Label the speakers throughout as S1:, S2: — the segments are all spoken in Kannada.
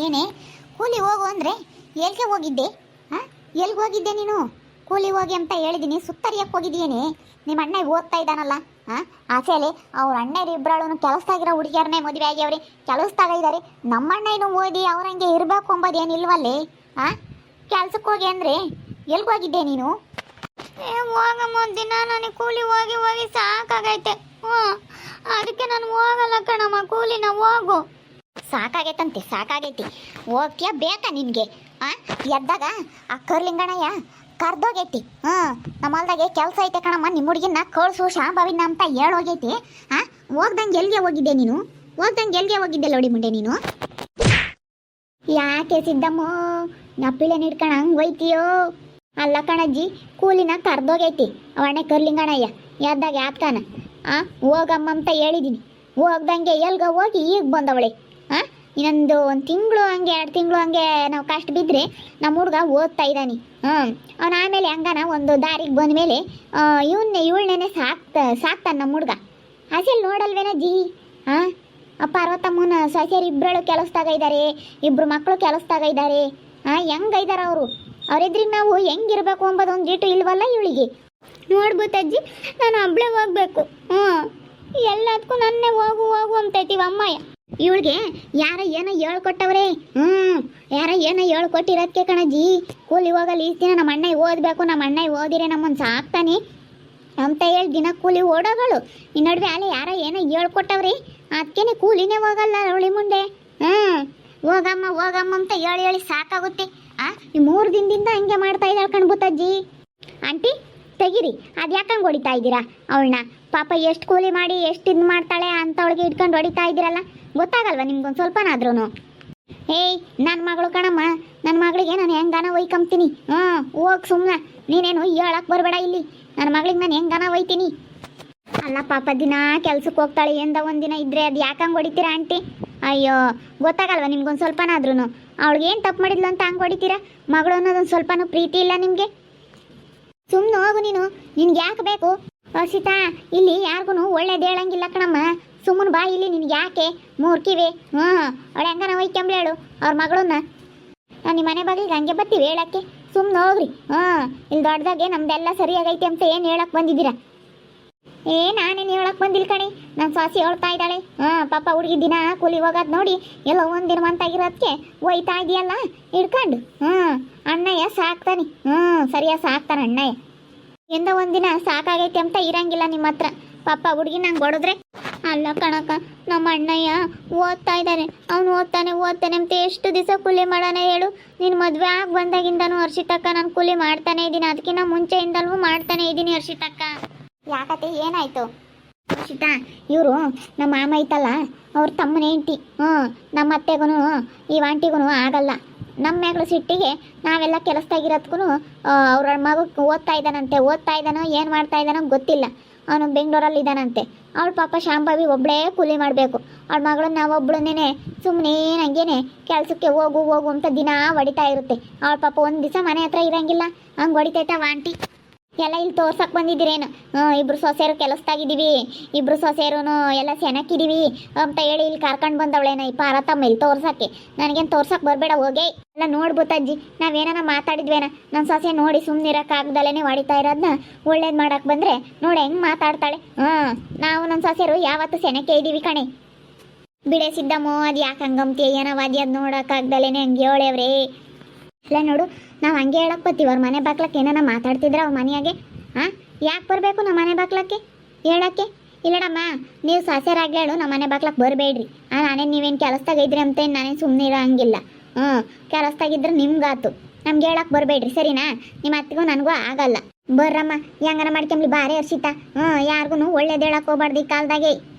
S1: ಏನೇ ಕೂಲಿ ಹೋಗು ಅಂದರೆ ಎಲ್ಲಿಗೆ ಹೋಗಿದ್ದೆ? ಹಾಂ, ಎಲ್ಲಿಗೆ ಹೋಗಿದ್ದೆ ನೀನು? ಕೂಲಿ ಹೋಗಿ ಅಂತ ಹೇಳಿದ್ದೀನಿ, ಸುತ್ತರಿಯಕ್ಕೆ ಹೋಗಿದ್ದೀಯೇನೆ? ನಿಮ್ಮ ಅಣ್ಣ ಓದ್ತಾ ಇದ್ದಾನಲ್ಲ, ಹಾಂ, ಆಸೆಲೆ ಅವ್ರ ಅಣ್ಣರಿಬ್ಬರಳು ಕೆಲಸದಾಗಿರೋ ಹುಡುಗಿಯರನ್ನೇ ಮದುವೆ ಆಗ್ಯವ್ರಿ, ಕೆಲಸದಾಗ ಇದ್ದಾರೆ. ನಮ್ಮ ಅಣ್ಣ ಏನು ಓದಿ ಅವ್ರಂಗೆ ಇರಬೇಕು ಅಂಬೋದು ಏನಿಲ್ವಲ್ಲೇ? ಹಾಂ, ಕೆಲ್ಸಕ್ಕೆ ಹೋಗಿ ಅಂದರೆ ಎಲ್ಲಿಗೆ ಹೋಗಿದ್ದೆ ನೀನು? ಹೋಗಮ್ಮ, ದಿನ ನನಗೆ ಕೂಲಿ ಹೋಗಿ ಹೋಗಿ ಸಾಕಾಗೈತೆ. ಹ್ಞೂ, ಅದಕ್ಕೆ ನಾನು ಹೋಗಲ್ಲ ಕಣಮ್ಮ, ಕೂಲಿನ ಹೋಗು. ಸಾಕಾಗೈತಂತೆ, ಸಾಕಾಗೈತಿ. ಹೋಗ್ತೀಯ ಬೇಕಾ ನಿನಗೆ? ಎದ್ದಾಗ ಆ ಕರ್ಲಿಂಗಣ್ಣಯ್ಯ ಕರ್ದೋಗೈತಿ. ನಮ್ಮ ಹೊಲ್ದಾಗೆ ಕೆಲಸ ಐತೆ ಕಣಮ್ಮ, ನಿಮ್ಮ ಹುಡುಗಿನ ಕಳ್ಸು ಶಾಂಭವಿನ ಅಂತ ಹೇಳೋಗೈತಿ. ಹೋಗ್ದಂಗೆ ಎಲ್ಲಿಗೆ ಹೋಗಿದ್ದೆ ನೀನು? ಹೋಗ್ದಂಗೆ ಎಲ್ಲಿಗೆ ಹೋಗಿದ್ದೆ ಲೋಡಿ ಮುಂಡೆ ನೀನು? ಯಾಕೆ ಸಿದ್ದಮ್ಮ ನಪ್ಪಿಳೆ ಹಿಡ್ಕಣ ಹಂಗೆ ಹೋಯ್ತೀಯೋ? ಅಲ್ಲ ಕಣಜ್ಜಿ, ಕೂಲಿನ ಕರ್ದೋಗೈತಿ ಅವಣ್ಣೆ ಕರ್ಲಿಂಗಣ್ಣಯ್ಯ. ಎದ್ದಾಗ ಯಾತ್ಕಾನ ಹೋಗಮ್ಮ ಅಂತ ಹೇಳಿದ್ದೀನಿ. ಹೋಗ್ದಂಗೆ ಎಲ್ಗ ಹೋಗಿ ಈಗ ಬಂದವಳೆ. ಇನ್ನೊಂದು 1 ತಿಂಗಳು ಹಂಗೆ 2 ತಿಂಗಳು ಹಂಗೆ ನಾವು ಕಷ್ಟ ಬಿದ್ದರೆ ನಮ್ಮ ಹುಡುಗ ಓದ್ತಾ ಇದ್ದಾನೆ. ಅವನು ಆಮೇಲೆ ಹಂಗನ ಒಂದು ದಾರಿಗೆ ಬಂದಮೇಲೆ ಇವಳನ್ನೇ ಸಾಕ್ತಾನೆ ನಮ್ಮ ಹುಡುಗ. ಅಸೆಲ್ ನೋಡಲ್ವೇನ ಜಿ? ಪಾರ್ವತಮ್ಮನ ಸೊಸೆಯರು ಇಬ್ಬರಳು ಕೆಲಸದಾಗ ಇದ್ದಾರೆ, 2 ಮಕ್ಕಳು ಕೆಲಸದಾಗ ಇದ್ದಾರೆ. ಹೆಂಗೈದಾರ ಅವರು? ಅವರಿದ್ರಿಗೆ ನಾವು ಹೆಂಗಿರ್ಬೇಕು ಅಂಬೋದು ಒಂದು ಜೀಟು ಇಲ್ವಲ್ಲ ಇವಳಿಗೆ. ನೋಡ್ಬೋತಜ್ಜಿ, ನಾನು ಒಬ್ಳೆ ಹೋಗ್ಬೇಕು. ಎಲ್ಲದಕ್ಕೂ ನನ್ನೇ ಹೋಗು ಹೋಗು ಅಂತೈತಿವ ಅಮ್ಮಯ್ಯ. ಇವಳಿಗೆ ಯಾರ ಏನೋ ಹೇಳ್ಕೊಟ್ಟವ್ರೆ. ಯಾರ ಏನೋ ಹೇಳ್ಕೊಟ್ಟಿರೋದಕ್ಕೆ ಕಣಜ್ಜಿ ಕೂಲಿ ಹೋಗಲ್ಲ. ಈ ದಿನ ನಮ್ಮ ಅಣ್ಣ ಓದಬೇಕು, ನಮ್ಮ ಅಣ್ಣ ಓದಿರೆ ನಮ್ಮನ್ನು ಸಾಕ್ತಾನೆ ಅಂತ ಹೇಳಿ ದಿನ ಕೂಲಿ ಓಡೋಗಳು. ಈ ನಡುವೆ ಅಲ್ಲೇ ಯಾರ ಏನೋ ಹೇಳ್ಕೊಟ್ಟವ್ರಿ, ಅದಕ್ಕೇನೆ ಕೂಲಿನೇ ಹೋಗಲ್ಲ ಅವಳಿ ಮುಂದೆ. ಹೋಗಮ್ಮ ಹೋಗಮ್ಮ ಅಂತ ಹೇಳಿ ಹೇಳಿ ಸಾಕಾಗುತ್ತೆ. ಈ 3 ದಿನದಿಂದ ಹಂಗೆ ಮಾಡ್ತಾ ಇದ್ದಾಳೆ ಕಣ್ಬುತ್ತಜ್ಜಿ. ಆಂಟಿ ತೆಗಿರಿ, ಅದು ಯಾಕಂಗೆ ಹೊಡಿತಾ ಇದ್ದೀರಾ ಅವಳನ್ನ? ಪಾಪ ಎಷ್ಟು ಕೂಲಿ ಮಾಡಿ ಎಷ್ಟು ಇದು ಮಾಡ್ತಾಳೆ ಅಂತ ಅವಳಿಗೆ ಇಟ್ಕೊಂಡು ಹೊಡಿತಾ ಇದ್ದೀರಲ್ಲ, ಗೊತ್ತಾಗಲ್ವ ನಿಮ್ಗೊಂದು ಸ್ವಲ್ಪನಾದ್ರೂ? ಏಯ್, ನನ್ನ ಮಗಳು ಕಣಮ್ಮ, ನನ್ನ ಮಗಳಿಗೆ ನಾನು ಹೆಂಗಾನ ಒಯ್ಕೊಂತೀನಿ. ಹೋಗಿ ಸುಮ್ಮನೆ ನೀನೇನು ಹೇಳಕ್ಕೆ ಬರಬೇಡ ಇಲ್ಲಿ. ನನ್ನ ಮಗಳಿಗೆ ನಾನು ಹೆಂಗಾನ ಒಯ್ತೀನಿ. ಅಲ್ಲ ಪಾಪ ದಿನ ಕೆಲ್ಸಕ್ಕೆ ಹೋಗ್ತಾಳೆ, ಎಂದ ಒಂದಿನ ಇದ್ರೆ ಅದು ಯಾಕಂಗೆ ಹೊಡಿತೀರಾ ಆಂಟಿ? ಅಯ್ಯೋ, ಗೊತ್ತಾಗಲ್ವ ನಿಮ್ಗೊಂದು ಸ್ವಲ್ಪನಾದ್ರೂ? ಅವಳಿಗೆ ಏನು ತಪ್ಪು ಮಾಡಿದ್ಲು ಅಂತ ಹಂಗೆ ಹೊಡಿತೀರಾ? ಮಗಳು ಅನ್ನೋದೊಂದು ಸ್ವಲ್ಪನೂ ಪ್ರೀತಿ ಇಲ್ಲ ನಿಮಗೆ? ಸುಮ್ಮನೆ ಹೋಗು ನೀನು, ನಿನ್ಗೆ ಯಾಕೆ ಬೇಕು? ಸೀತಾ, ಇಲ್ಲಿ ಯಾರಿಗೂ ಒಳ್ಳೇದು ಹೇಳಂಗಿಲ್ಲ ಕಣಮ್ಮ, ಸುಮ್ಮನೆ ಬಾ ಇಲ್ಲಿ. ನಿನ್ಗೆ ಯಾಕೆ ಮೂರ್ಕಿವೆ? ಅವಳು ಹೆಂಗನ ಒಯ್ಕೊಂಬ್ಳು ಹೇಳು ಅವ್ರ ಮಗಳನ್ನ. ನಾನು ನಿಮ್ಮ ಮನೆ ಬಾಗಿಲಿಗೆ ಹಂಗೆ ಬರ್ತೀವಿ ಹೇಳಕ್ಕೆ. ಸುಮ್ಮನೆ ಹೋಗ್ರಿ. ಇಲ್ಲಿ ದೊಡ್ಡದಾಗೆ ನಮ್ದೆಲ್ಲ ಸರಿಯಾಗೈತೆ ಅಂತ ಏನು ಹೇಳಕ್ಕೆ ಬಂದಿದ್ದೀರಾ? ನಾನೇನು ಹೇಳಕ್ಕೆ ಬಂದಿಲ್ಲ ಕಣೆ, ನನ್ನ ಸಾಸಿ ಹೇಳ್ತಾ ಇದ್ದಾಳೆ. ಪಾಪ ಹುಡುಗಿ ದಿನ ಕೂಲಿ ಹೋಗೋದು ನೋಡಿ ಎಲ್ಲೋ ಒಂದಿನ ಮಂತಾಗಿರೋದಕ್ಕೆ ಒಯ್ತಾ ಇದೆಯಲ್ಲ ಹಿಡ್ಕೊಂಡು. ಅಣ್ಣಯ್ಯ ಸಾಕ್ತಾನೆ, ಸರಿಯಾಗಿ ಸಾಕ್ತಾನೆ ಅಣ್ಣಯ್ಯ. ಎಂದ ಒಂದಿನ ಸಾಕಾಗೈತೆ ಅಂತ ಇರಂಗಿಲ್ಲ ನಿಮ್ಮ ಹತ್ರ. ಪಾಪ ಹುಡುಗಿ ನಂಗೆ ಹೊಡೆದ್ರೆ. ಅಲ್ಲ ಕಣಕ್ಕ, ನಮ್ಮ ಅಣ್ಣಯ್ಯ ಓದ್ತಾ ಇದ್ದಾನೆ, ಅವ್ನು ಓದ್ತಾನೆ ಅಂತ ಎಷ್ಟು ದಿವಸ ಕೂಲಿ ಮಾಡೋಣ ಹೇಳು? ನೀನು ಮದುವೆ ಆಗಿ ಬಂದಾಗಿಂದನೂ ಹರ್ಷಿತಕ್ಕ ನಾನು ಕೂಲಿ ಮಾಡ್ತಾನೆ ಇದ್ದೀನಿ, ಅದಕ್ಕಿಂತ ಮುಂಚೆಯಿಂದಲೂ ಮಾಡ್ತಾನೆ ಇದ್ದೀನಿ ಹರ್ಷಿತಕ್ಕ. ಯಾಕತ್ತೆ, ಏನಾಯ್ತು? ಹರ್ಷಿತಾ, ಇವರು ನಮ್ಮ ಮಾಮ ಐತಲ್ಲ, ಅವ್ರ ತಮ್ಮನ ಹೆಂಡತಿ. ನಮ್ಮ ಅತ್ತೆಗೂ ಈ ಆಂಟಿಗೂ ಆಗಲ್ಲ. ನಮ್ಮ ಮ್ಯಾಗಳು ಸಿಟ್ಟಿಗೆ ನಾವೆಲ್ಲ ಕೆಲಸದಾಗಿರೋದ್ಗೂ ಅವ್ರ ಮಗ ಓದ್ತಾ ಇದ್ದಾನೋ ಏನು ಮಾಡ್ತಾ ಇದ್ದಾನೋ ಗೊತ್ತಿಲ್ಲ. ಅವನು ಬೆಂಗಳೂರಲ್ಲಿ ಇದ್ದಾನಂತೆ. ಅವಳು ಪಾಪ ಶಾಂಭವಿ ಒಬ್ಬಳೇ ಕೂಲಿ ಮಾಡಬೇಕು. ಅವಳ ಮಗಳನ್ನ ಒಬ್ಬಳನ್ನೇ ಸುಮ್ಮನೆ ಹಂಗೇನೆ ಕೆಲಸಕ್ಕೆ ಹೋಗು ಅಂತ ದಿನ ಹೊಡಿತಾ ಇರುತ್ತೆ. ಅವಳ ಪಾಪ ಒಂದು ದಿವಸ ಮನೆ ಹತ್ರ ಇರಂಗಿಲ್ಲ, ಹಂಗೆ ಹೊಡಿತೈತವ ಆಂಟಿ. ಎಲ್ಲ ಇಲ್ಲಿ ತೋರ್ಸಕ್ಕೆ ಬಂದಿದ್ದೀರೇನು? 2 ಸೊಸೆಯರು ಕೆಲಸದಾಗಿದ್ದೀವಿ, 2 ಸೊಸೆಯರು ಎಲ್ಲ ಸೆನಕ್ಕಿದ್ದೀವಿ ಅಂತ ಹೇಳಿ ಇಲ್ಲಿ ಕರ್ಕೊಂಡು ಬಂದವಳೇನ ಈ ಪಾರತಮ್ಮ ಇಲ್ಲಿ ತೋರ್ಸಕ್ಕೆ? ನನಗೇನು ತೋರ್ಸಕ್ಕೆ ಬರಬೇಡ, ಹೋಗೇ. ಎಲ್ಲ ನೋಡ್ಬೋತಜ್ಜಿ, ನಾವೇನ ಮಾತಾಡಿದ್ವೇನ? ನನ್ನ ಸೊಸೆ ನೋಡಿ ಸುಮ್ಮನಿರೋಕ್ಕಾಗ್ದಲೇ ಹೊಡಿತಾ ಇರೋದನ್ನ ಒಳ್ಳೇದು ಮಾಡೋಕ್ಕೆ ಬಂದರೆ ನೋಡಿ ಹೆಂಗೆ ಮಾತಾಡ್ತಾಳೆ. ನಾವು ನನ್ನ ಸೊಸೆಯರು ಯಾವತ್ತೂ ಸೆನಕ್ಕೆ ಇದ್ದೀವಿ ಕಣೆ. ಬಿಡೆ ಸಿದ್ದಮ್ಮೋ, ಅದು ಯಾಕೆ ಹಂಗಂತೀಯ? ಏನವ ಅದು ನೋಡೋಕ್ಕಾಗ್ದಲೇ ಹಂಗೆ ಹೇಳೇವ್ರೇ. ಇಲ್ಲ ನೋಡು, ನಾವು ಹಂಗೆ ಹೇಳಕ್ಕೆ ಬರ್ತೀವಿ. ಅವ್ರ ಮನೆ ಬಾಕ್ಲಕ್ಕೆ ಏನಾನ ಮಾತಾಡ್ತಿದ್ರೆ ಅವ್ರ ಮನೆಯಾಗೆ ಯಾಕೆ ಬರಬೇಕು ನಮ್ಮ ಮನೆ ಬಾಕ್ಲಕ್ಕೆ ಹೇಳೋಕ್ಕೆ? ಇಲ್ಲಡಮ್ಮ, ನೀವು ಸೊಸೆಯರಾಗ್ಲಿ ಹೇಳು, ನಮ್ಮ ಮನೆ ಬಾಕ್ಲಕ್ಕೆ ಬರಬೇಡ್ರಿ. ನಾನೇನು ನೀವೇನು ಕೆಲಸದಾಗ ಇದ್ರಿ ಅಂತ ನಾನೇನು ಸುಮ್ಮನೆ ಇರೋ ಹಂಗಿಲ್ಲ. ಕೆಲಸದಾಗಿದ್ರೆ ನಿಮ್ಗಾತು, ನಮ್ಗೆ ಹೇಳಕ್ಕೆ ಬರಬೇಡ್ರಿ, ಸರಿನಾ? ನಿಮ್ಮ ಅತ್ತಿಗೂ ನನಗೂ ಆಗಲ್ಲ. ಬರ್ರಮ್ಮ, ಹೆಂಗನ ಮಾಡ್ಕೊಂಬ್ಲಿ ಬಾರೇ ಹರ್ಷಿತಾ. ಯಾರಿಗೂ ಒಳ್ಳೇದು ಹೇಳಕ್ಕೆ ಹೋಗ್ಬಾರ್ದು ಈ ಕಾಲದಾಗೆ.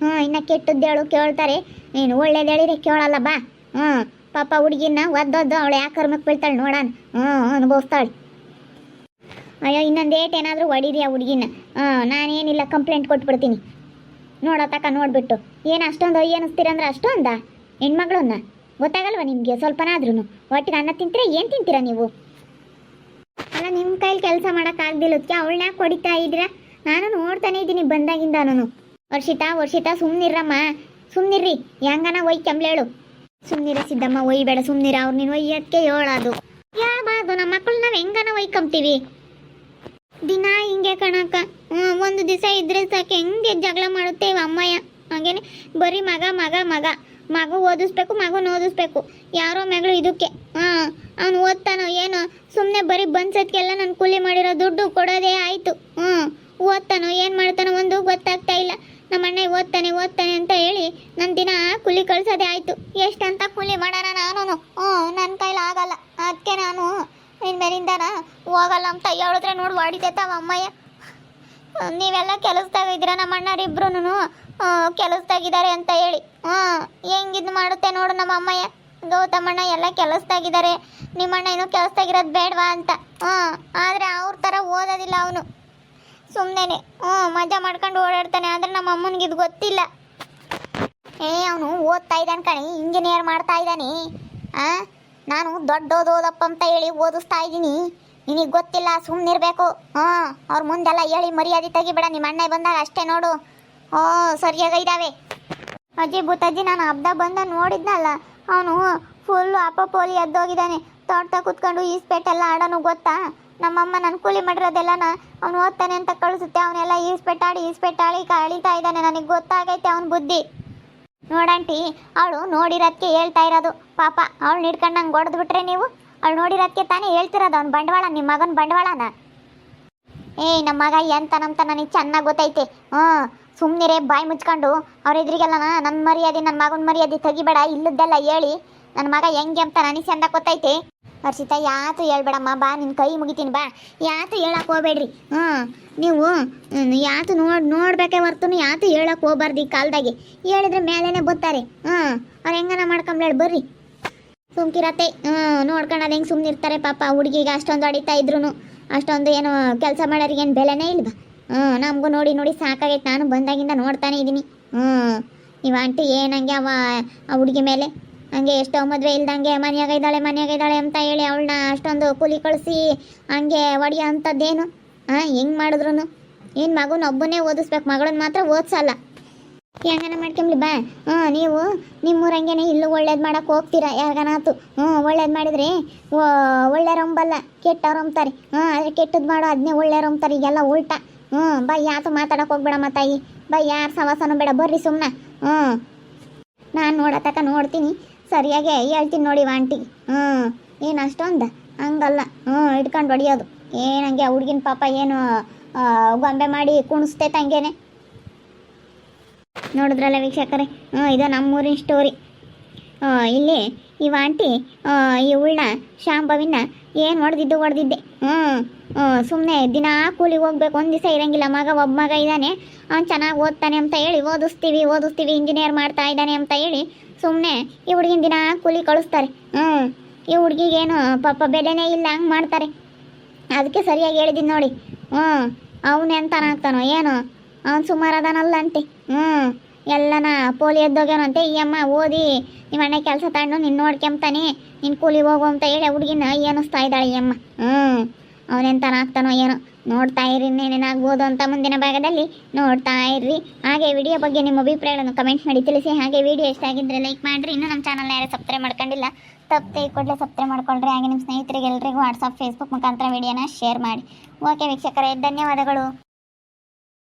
S1: ಇನ್ನು ಕೆಟ್ಟದ್ದೇಳು ಕೇಳ್ತಾರೆ, ನೀನು ಒಳ್ಳೇದು ಹೇಳಿದ್ರೆ ಕೇಳಲ್ಲ. ಬಾ. ಪಾಪ ಹುಡುಗಿನ ಒದ್ದೊದ್ದು ಅವಳು ಯಾಕೆ ಕರ್ಮಕ್ಕೆ ಬೀಳ್ತಾಳೆ ನೋಡೋಣ. ಅನುಭವಿಸ್ತಾಳೆ. ಅಯ್ಯೋ, ಇನ್ನೊಂದೇಟ್ ಏನಾದರೂ ಹೊಡೀರಿ ಆ ಹುಡುಗಿನ. ನಾನೇನಿಲ್ಲ, ಕಂಪ್ಲೇಂಟ್ ಕೊಟ್ಬಿಡ್ತೀನಿ. ನೋಡತಕ್ಕ ನೋಡ್ಬಿಟ್ಟು ಏನು ಅಷ್ಟೊಂದು ಅನ್ನಿಸ್ತೀರಂದ್ರೆ ಅಷ್ಟೊಂದ ಹೆಣ್ಮಗಳನ್ನ ಗೊತ್ತಾಗಲ್ವ ನಿಮಗೆ ಸ್ವಲ್ಪನಾದ್ರೂ? ಒಟ್ಟಿಗೆ ಅನ್ನ ತಿಂತೀರಾ, ಏನು ತಿಂತೀರಾ ನೀವು? ಅಲ್ಲ, ನಿಮ್ಮ ಕೈಲಿ ಕೆಲಸ ಮಾಡೋಕ್ಕಾಗ್ದಿಲ್ಲದಕ್ಕೆ ಅವಳನ್ನ ಯಾಕೆ ಹೊಡಿತಾ ಇದ್ದೀರಾ? ನಾನು ನೋಡ್ತಾನೆ ಇದ್ದೀನಿ ಬಂದಾಗಿಂದ. ನಾನು ವರ್ಷಿತಾ ಸುಮ್ಮನಿರ್ರಮ್ಮ, ಸುಮ್ಮನಿರ್ರಿ. ಹೆಂಗನ ಒಯ್ ಕೆಂಬ್ಲೇಳು. ಸುಮ್ಮನಿರ ಸಿದ್ದಮ್ಮ ಒಯ್ಬೇಡ ಸುಮ್ಮನಿರ ಅವ್ರು ನೀನು ಒಯ್ಯಕ್ಕೆ ಹೇಳೋದು ಹೇಳ್ಬಾರ್ದು. ನಮ್ಮ ಮಕ್ಕಳು ನಾವು ಹೆಂಗನ ಒಯ್ಕೊಂತೀವಿ ದಿನ ಹಿಂಗೆ ಕಣಕ್ಕ. ಒಂದು ದಿವಸ ಇದ್ರೆ ಸಾಕು ಹೆಂಗೆ ಜಗಳ ಮಾಡುತ್ತೇವೆ ಅಮ್ಮಯ್ಯ. ಹಾಗೇನೆ ಬರೀ ಮಗ ಮಗ ಮಗ ಮಗು ಓದಿಸ್ಬೇಕು ಮಗುನ ಓದಿಸ್ಬೇಕು. ಯಾರೋ ಮಗಳು ಇದಕ್ಕೆ ಅವ್ನು ಓದ್ತಾನೋ ಏನೋ ಸುಮ್ಮನೆ ಬರೀ ಬಂದ್ಸತ್ಗೆಲ್ಲ ನಾನು ಕೂಲಿ ಮಾಡಿರೋ ದುಡ್ಡು ಕೊಡೋದೇ ಆಯಿತು. ಓದ್ತಾನೋ ಏನು ಮಾಡ್ತಾನೋ ಒಂದು ಗೊತ್ತಾಗ್ತಾ ಇಲ್ಲ. ನಮ್ಮ ಅಣ್ಣ ಓದ್ತಾನೆ ಓದ್ತಾನೆ ಅಂತ ಹೇಳಿ ನನ್ನ ದಿನ ಕೂಲಿ ಕಳ್ಸೋದೇ ಆಯಿತು. ಎಷ್ಟಂತ ಕೂಲಿ ಮಾಡೋಣ ನಾನು. ನನ್ನ ಕೈಲಿ ಆಗಲ್ಲ. ಅದಕ್ಕೆ ನಾನು ಇನ್ಮೇಲಿಂದನ ಹೋಗಲ್ಲ ಅಂತ ಹೇಳಿದ್ರೆ ನೋಡಿ ಹೊಡಿತೈತವ ಅಮ್ಮಯ್ಯ. ನೀವೆಲ್ಲ ಕೆಲಸದಾಗ ಇದ್ದೀರ, ನಮ್ಮ ಅಣ್ಣರಿಬ್ರು ಕೆಲಸದಾಗಿದ್ದಾರೆ ಅಂತ ಹೇಳಿ ಹೆಂಗಿದ್ ಮಾಡುತ್ತೆ ನೋಡು ನಮ್ಮ ಅಮ್ಮಯ್ಯ. ಗೌತಮಣ್ಣ ಎಲ್ಲ ಕೆಲಸದಾಗಿದ್ದಾರೆ, ನಿಮ್ಮಣ್ಣ ಏನೋ ಕೆಲಸದಾಗಿರೋದು ಬೇಡವಾ ಅಂತ. ಆದರೆ ಅವ್ರ ಥರ ಓದೋದಿಲ್ಲ ಅವನು. ಸುಮ್ಮನೆ ಮಜಾ ಮಾಡ್ಕೊಂಡು ಓಡಾಡ್ತಾನೆ. ಆದರೆ ನಮ್ಮ ಅಮ್ಮನಿಗೆ ಇದು ಗೊತ್ತಿಲ್ಲ. ಅವನು ಓದ್ತಾ ಇದ್ದಾನೆ ಕಣಿ, ಇಂಜಿನಿಯರ್ ಮಾಡ್ತಾ ಇದ್ದಾನೆ. ನಾನು ದೊಡ್ಡೋದಪ್ಪ ಅಂತ ಹೇಳಿ ಓದಿಸ್ತಾ ಇದ್ದೀನಿ. ನಿನಗೆ ಗೊತ್ತಿಲ್ಲ, ಸುಮ್ಮನಿರ್ಬೇಕು. ಅವ್ರ ಮುಂದೆಲ್ಲ ಹೇಳಿ ಮರ್ಯಾದೆ ತೆಗಿಬೇಡ. ನಿಮ್ಮ ಅಣ್ಣ ಬಂದಾಗ ಅಷ್ಟೇ ನೋಡು. ಸರಿಯಾಗಿದ್ದಾವೆ ಅಜ್ಜಿ. ಬುತ್ತಜ್ಜಿ ನಾನು ಹಬ್ಬ ಬಂದ ನೋಡಿದ್ನಲ್ಲ, ಅವನು ಫುಲ್ಲು ಅಪ್ಪಪೋಲಿ ಎದ್ದೋಗಿದ್ದಾನೆ. ತೋಟ ಕೂತ್ಕೊಂಡು ಈಸ್ಪೆಟ್ಟೆಲ್ಲ ಆಡೋನು ಗೊತ್ತಾ. ನಮ್ಮಮ್ಮ ನನ್ನ ಕೂಲಿ ಮಾಡಿರೋದೆಲ್ಲನ ಅವ್ನು ಓದ್ತಾನೆ ಅಂತ ಕಳಿಸುತ್ತೆ. ಅವನೆಲ್ಲ ಈಸ್ಪೆಟ್ಟಾಳಿ ಕಳೀತಾ ಇದ್ದಾನೆ. ನನಗೆ ಗೊತ್ತಾಗೈತೆ ಅವನ ಬುದ್ಧಿ. ನೋಡಂಟಿ, ಅವಳು ನೋಡಿರೋದಕ್ಕೆ ಹೇಳ್ತಾ ಇರೋದು. ಪಾಪ ಅವಳು ಹಿಡ್ಕೊಂಡು ನಂಗೆ ಹೊಡೆದು ಬಿಟ್ರೆ ನೀವು. ಅವಳು ನೋಡಿರೋದಕ್ಕೆ ತಾನೇ ಹೇಳ್ತಿರೋದು ಅವ್ನು ಬಂಡವಾಳ, ನಿಮ್ಮ ಮಗನ ಬಂಡವಾಳನ. ನಮ್ಮ ಮಗ ಎಂತನಂತ ನನಗೆ ಚೆನ್ನಾಗಿ ಗೊತ್ತೈತೆ. ಸುಮ್ಮನಿರೇ, ಬಾಯಿ ಮುಚ್ಕೊಂಡು ಅವ್ರ ಎದುರಿಗೆಲ್ಲ ನನ್ನ ಮರ್ಯಾದೆ ನನ್ನ ಮಗನ ಮರ್ಯಾದೆ ತೆಗಿಬೇಡ. ಇಲ್ಲದ್ದೆಲ್ಲ ಹೇಳಿ ನನ್ನ ಮಗ ಹೆಂಗೆ ಅಂತ ನನಗೆ ಚಂದ ಗೊತ್ತೈತೆ. ಹರ್ಷಿತಾ, ಯಾತು ಹೇಳ್ಬೇಡಮ್ಮ, ಬಾ ನಿನ್ನ ಕೈ ಮುಗಿತೀನಿ ಬಾ. ಯಾತು ಹೇಳಕ್ಕೆ ಹೋಗ್ಬೇಡ್ರಿ. ನೀವು ಯಾತು ನೋಡ್ಬೇಕೆ ಹೊರ್ತು ಯಾತು ಹೇಳಕ್ಕೆ ಹೋಗ್ಬಾರ್ದು. ಈ ಕಾಲದಾಗೆ ಹೇಳಿದ್ರೆ ಮೇಲೇನೆ ಬರ್ತಾರೆ. ಅವ್ರು ಹೆಂಗನ ಮಾಡ್ಕೊಂಬೇಡ ಬರ್ರಿ. ಸುಮ್ಕಿರತ್ತೆ. ನೋಡ್ಕೊಂಡು ಹೆಂಗೆ ಸುಮ್ಮನೆ ಇರ್ತಾರೆ ಪಾಪ. ಹುಡುಗಿಗೆ ಅಷ್ಟೊಂದು ಹೊಡಿತಾ ಇದ್ರು ಅಷ್ಟೊಂದು ಏನು ಕೆಲಸ ಮಾಡೋರಿಗೆ ಏನು ಬೆಲೆನೇ ಇಲ್ವಾ. ನಮಗೂ ನೋಡಿ ನೋಡಿ ಸಾಕಾಗೈತೆ. ನಾನು ಬಂದಾಗಿಂದ ನೋಡ್ತಾನೆ ಇದ್ದೀನಿ. ನೀವು ಆಂಟಿ ಏನಂಗೆ ಆ ಹುಡುಗಿ ಮೇಲೆ ಹಂಗೆ ಎಷ್ಟೋ ಮದುವೆ ಇಲ್ದಂಗೆ ಮನೆಯಾಗ ಇದ್ದಾಳೆ ಅಂತ ಹೇಳಿ ಅವಳನ್ನ ಅಷ್ಟೊಂದು ಕೂಲಿ ಕಳಿಸಿ ಹಂಗೆ ಹೊಡಿಯೋ ಅಂಥದ್ದೇನು. ಹೆಂಗೆ ಮಾಡಿದ್ರು ಏನು ಮಗುನ ಒಬ್ಬನೇ ಓದಿಸ್ಬೇಕು, ಮಗಳನ್ನ ಮಾತ್ರ ಓದಿಸಲ್ಲ. ಹೆಂಗನ ಮಾಡ್ಕೊಂಬ್ಲಿ ಬಾ. ನೀವು ನಿಮ್ಮೂರಂಗೆನೆ ಇಲ್ಲೂ ಒಳ್ಳೇದು ಮಾಡೋಕೆ ಹೋಗ್ತೀರಾ ಯಾರಿಗನಾತು. ಒಳ್ಳೇದು ಮಾಡಿದರೆ ಒಳ್ಳೆಯವ್ರಂಬಲ್ಲ, ಕೆಟ್ಟವ್ರಂಬ್ತಾರೆ. ಆದರೆ ಕೆಟ್ಟದ್ದು ಮಾಡೋ ಅದನ್ನೇ ಒಳ್ಳೆಯವ್ರಂಬ್ತಾರೆ. ಈಗೆಲ್ಲ ಉಲ್ಟಾ. ಬಾ, ಯಾತು ಮಾತಾಡೋಕೆ ಹೋಗ್ಬೇಡಮ್ಮ ತಾಯಿ. ಬಾ, ಯಾರು ಸವಾಸನೂ ಬೇಡ, ಬರ್ರಿ ಸುಮ್ಮನೆ. ನಾನು ನೋಡತಕ್ಕ ನೋಡ್ತೀನಿ, ಸರಿಯಾಗಿ ಹೇಳ್ತೀನಿ ನೋಡಿ ಆಂಟಿಗೆ. ಏನು ಅಷ್ಟೊಂದು ಹಂಗಲ್ಲ ಹಿಡ್ಕೊಂಡು ಹೊಡಿಯೋದು. ಏನಂಗೆ ಆ ಹುಡುಗಿನ ಪಾಪ ಏನು ಗೊಂಬೆ ಮಾಡಿ ಕುಣಿಸ್ತೈತೆ ಹಂಗೇನೆ. ನೋಡಿದ್ರಲ್ಲ ವೀಕ್ಷಕರೇ, ಇದು ನಮ್ಮೂರಿನ ಸ್ಟೋರಿ. ಇಲ್ಲಿ ಈ ಆಂಟಿ ಈ ಉಳ್ಳ ಶಾಂಭವಿನ ಏನು ಹೊಡೆದಿದ್ದೆ. ಸುಮ್ಮನೆ ದಿನ ಕೂಲಿಗೆ ಹೋಗ್ಬೇಕು, ಒಂದು ದಿವಸ ಇರೋಂಗಿಲ್ಲ. ಒಬ್ಬ ಮಗ ಇದ್ದಾನೆ, ಅವ್ನು ಚೆನ್ನಾಗಿ ಓದ್ತಾನೆ ಅಂತ ಹೇಳಿ ಓದಿಸ್ತೀವಿ ಇಂಜಿನಿಯರ್ ಮಾಡ್ತಾ ಇದ್ದಾನೆ ಅಂತ ಹೇಳಿ ಸುಮ್ಮನೆ ಈ ಹುಡುಗಿನ ದಿನ ಕೂಲಿ ಕಳಿಸ್ತಾರೆ. ಈ ಹುಡುಗಿಗೇನು ಪಾಪ ಬೆಲೆನೇ ಇಲ್ಲ, ಹಂಗೆ ಮಾಡ್ತಾರೆ. ಅದಕ್ಕೆ ಸರಿಯಾಗಿ ಹೇಳಿದ್ದೀನಿ ನೋಡಿ. ಅವನು ಎಂತನಾಗ್ತಾನೋ ಏನೋ, ಅವ್ನು ಸುಮಾರು ಅದಾನಲ್ಲ ಅಂತೆ. ಎಲ್ಲನ ಪೋಲಿ ಎದ್ದೋಗ್ಯಾನಂತೆ. ಈ ಅಮ್ಮ ಓದಿ ನಿಮ್ಮ ಅಣ್ಣ ಕೆಲಸ ತಗೊಂಡು ನೀನು ನೋಡ್ಕೊಂತಾನೆ, ನೀನು ಕೂಲಿಗೆ ಹೋಗು ಅಂತ ಹೇಳಿ ಹುಡುಗಿನ ಏನಿಸ್ತಾ ಇದ್ದಾಳೆ ಈ ಅಮ್ಮ. ಅವನೆಂತನಾಗ್ತಾನೋ ಏನೋ. ನೋಡ್ತಾ ಇರಿ, ಇನ್ನೇನೇನಾಗ್ಬೋದು ಅಂತ ಮುಂದಿನ ಭಾಗದಲ್ಲಿ ನೋಡ್ತಾ ಇರ್ರಿ. ಹಾಗೆ ವಿಡಿಯೋ ಬಗ್ಗೆ ನಿಮ್ಮ ಅಭಿಪ್ರಾಯಗಳನ್ನು ಕಮೆಂಟ್ ಮಾಡಿ ತಿಳಿಸಿ. ಹಾಗೆ ವಿಡಿಯೋ ಇಷ್ಟ ಆಗಿದ್ದರೆ ಲೈಕ್ ಮಾಡಿರಿ. ಇನ್ನೂ ನಮ್ಮ ಚಾನಲ್ನ ಯಾರು ಸಬ್ಸ್ಕ್ರೈಬ್ ಮಾಡ್ಕೊಂಡಿಲ್ಲ, ತಪ್ಪದೆ ಕೂಡಲೇ ಸಬ್ಸ್ಕ್ರೈಬ್ ಮಾಡ್ಕೊಳ್ರಿ. ಹಾಗೆ ನಿಮ್ಮ ಸ್ನೇಹಿತರಿಗೆ ಎಲ್ಲರಿಗೂ ವಾಟ್ಸಪ್ ಫೇಸ್ಬುಕ್ ಮುಖಾಂತರ ವಿಡಿಯೋನ ಶೇರ್ ಮಾಡಿ. ಓಕೆ ವೀಕ್ಷಕರೇ, ಧನ್ಯವಾದಗಳು.